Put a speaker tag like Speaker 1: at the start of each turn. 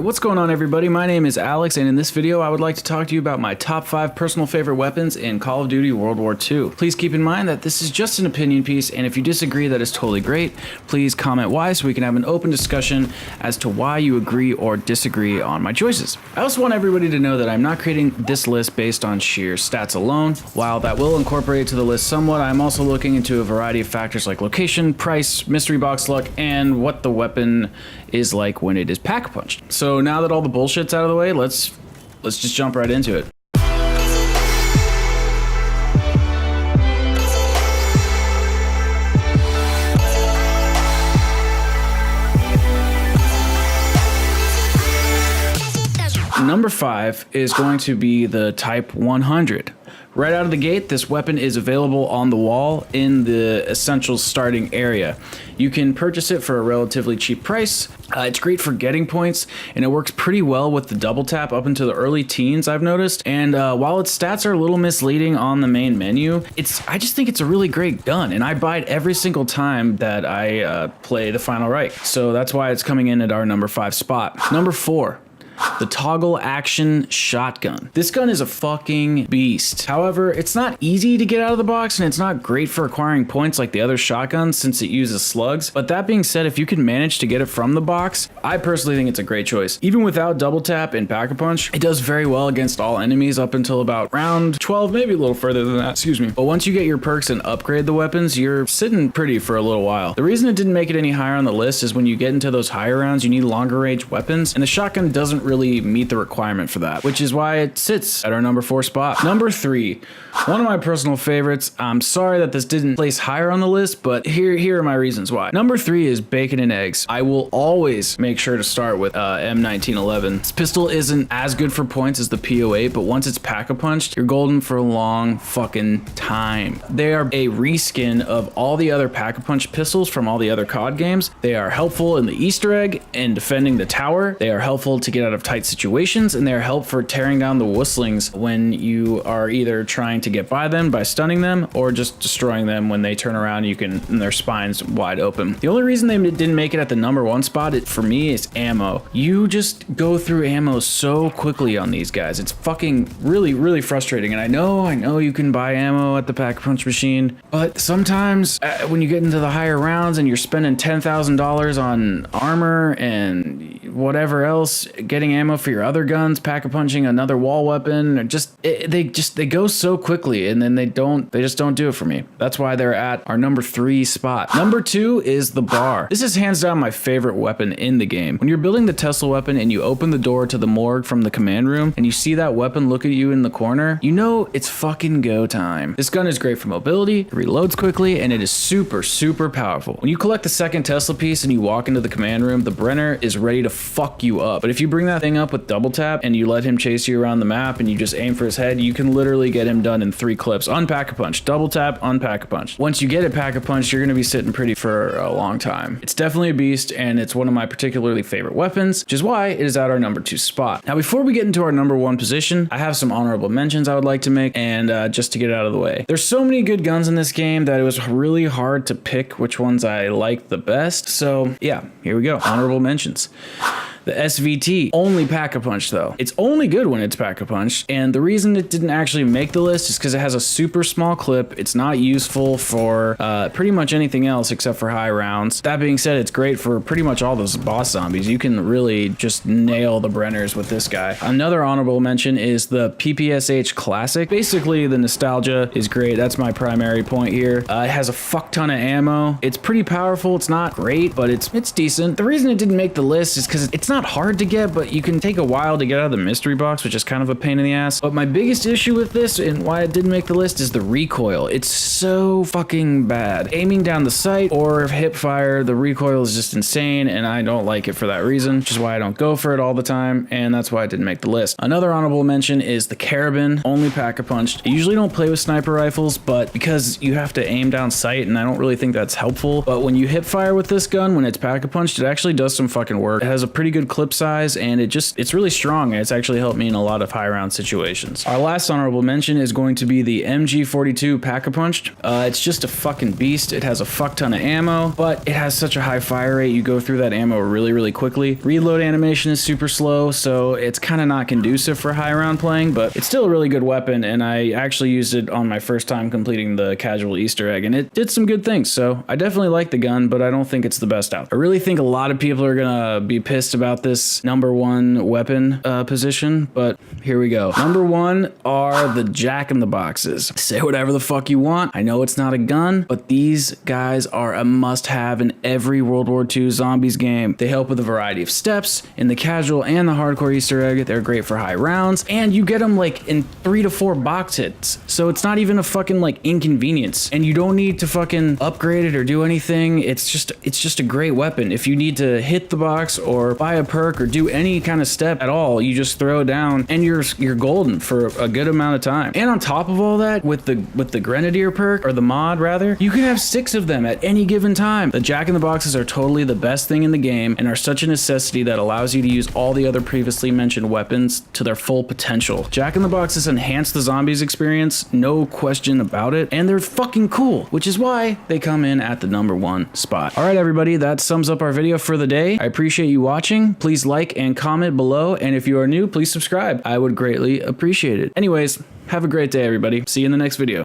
Speaker 1: Alright, what's going on everybody? My name is Alex, and in this video I would like to talk to you about my top 5 personal favorite weapons in Call of Duty World War II. Please keep in mind that this is just an opinion piece, and if you disagree, that is totally great. Please comment why so we can have an open discussion as to why you agree or disagree on my choices. I also want everybody to know that I'm not creating this list based on sheer stats alone. While that will incorporate to the list somewhat, I'm also looking into a variety of factors like location, price, mystery box luck, and what the weapon is like when it is pack-punched. So now that all the bullshit's out of the way, let's just jump right into it. Number 5 is going to be the Type 100. Right out of the gate, this weapon is available on the wall in the Essentials starting area. You can purchase it for a relatively cheap price. It's great for getting points, and it works pretty well with the double tap up into the early teens, I've noticed. And while its stats are a little misleading on the main menu, I just think it's a really great gun, and I buy it every single time that I play the Final Reich. So that's why it's coming in at our number 5 spot. Number 4. The toggle action shotgun. This gun is a fucking beast. However, it's not easy to get out of the box, and it's not great for acquiring points like the other shotguns since it uses slugs. But that being said, if you can manage to get it from the box, I personally think it's a great choice. Even without double tap and pack-a-punch, it does very well against all enemies up until about round 12, maybe a little further than that, excuse me. But once you get your perks and upgrade the weapons, you're sitting pretty for a little while. The reason it didn't make it any higher on the list is when you get into those higher rounds, you need longer range weapons, and the shotgun doesn't really meet the requirement for that, which is why it sits at our number 4 spot. Number 3, one of my personal favorites. I'm sorry that this didn't place higher on the list, but here are my reasons why. Number 3 is bacon and eggs. I will always make sure to start with M1911. This pistol isn't as good for points as the P08, but once it's pack-a-punched, you're golden for a long fucking time. They are a reskin of all the other pack-a-punch pistols from all the other COD games. They are helpful in the Easter egg and defending the tower. They are helpful to get out of tight situations, and they're helpful for tearing down the whistlings when you are either trying to get by them by stunning them or just destroying them when they turn around and their spine's wide open. The only reason they didn't make it at the number 1 spot for me is ammo. You just go through ammo so quickly on these guys. It's fucking really frustrating, and I know you can buy ammo at the pack-a-punch machine, but sometimes when you get into the higher rounds and you're spending $10,000 on armor and whatever else, getting ammo for your other guns, pack-a-punching another wall weapon, or they go so quickly, and then they just don't do it for me. That's why they're at our number 3 spot. Number 2 is the bar. This is hands down my favorite weapon in the game. When you're building the Tesla weapon and you open the door to the morgue from the command room and you see that weapon look at you in the corner, you know it's fucking go time. This gun is great for mobility, it reloads quickly, and it is super powerful. When you collect the second Tesla piece and you walk into the command room, the Brenner is ready to fuck you up. But if you bring that thing up with double tap and you let him chase you around the map and you just aim for his head, you can literally get him done in 3 clips. Unpack-a-punch, double tap, unpack-a-punch. Once you get it pack-a-punch, you're gonna be sitting pretty for a long time. It's definitely a beast, and it's one of my particularly favorite weapons, which is why it is at our number 2 spot. Now, before we get into our number 1 position, I have some honorable mentions I would like to make, and just to get it out of the way. There's so many good guns in this game that it was really hard to pick which ones I liked the best. So yeah, here we go. Honorable mentions. The SVT, only pack-a-punch though. It's only good when it's pack-a-punch, and the reason it didn't actually make the list is because it has a super small clip. It's not useful for pretty much anything else except for high rounds. That being said, it's great for pretty much all those boss zombies. You can really just nail the Brenners with this guy. Another honorable mention is the PPSH Classic. Basically, the nostalgia is great. That's my primary point here. It has a fuck ton of ammo. It's pretty powerful. It's not great, but it's decent. The reason it didn't make the list is because it's not hard to get, but you can take a while to get out of the mystery box, which is kind of a pain in the ass. But my biggest issue with this and why it didn't make the list is the recoil. It's so fucking bad. Aiming down the sight or hip fire, the recoil is just insane, and I don't like it for that reason, which is why I don't go for it all the time, and that's why it didn't make the list. Another honorable mention is the Carabin, only pack-a-punched. I usually don't play with sniper rifles, but because you have to aim down sight, and I don't really think that's helpful, but when you hip fire with this gun, when it's pack-a-punched, it actually does some fucking work. It has a pretty good good clip size, and it's really strong. It's actually helped me in a lot of high round situations. Our last honorable mention is going to be the MG42 Pack-a-Punch. It's just a fucking beast. It has a fuck ton of ammo, but it has such a high fire rate. You go through that ammo really quickly. Reload animation is super slow, so it's kind of not conducive for high round playing, but it's still a really good weapon, and I actually used it on my first time completing the casual Easter egg, and it did some good things, so I definitely like the gun, but I don't think it's the best out. I really think a lot of people are gonna be pissed about this number one weapon position, but here we go. Number one are the Jackintheboxes. Say whatever the fuck you want. I know it's not a gun, but these guys are a must-have in every World War II zombies game. They help with a variety of steps in the casual and the hardcore Easter egg. They're great for high rounds, and you get them like in 3 to 4 box hits, so it's not even a fucking like inconvenience, and you don't need to fucking upgrade it or do anything. It's just a great weapon. If you need to hit the box or buy a perk or do any kind of step at all, you just throw it down and you're golden for a good amount of time. And on top of all that, with the Grenadier perk, or the mod rather, you can have 6 of them at any given time. The Jackintheboxes are totally the best thing in the game and are such a necessity that allows you to use all the other previously mentioned weapons to their full potential. Jackintheboxes enhance the zombies experience, no question about it, and they're fucking cool, which is why they come in at the number one spot. All right, everybody, that sums up our video for the day. I appreciate you watching. Please like and comment below, and if you are new, please subscribe. I would greatly appreciate it. Anyways, have a great day, everybody. See you in the next video.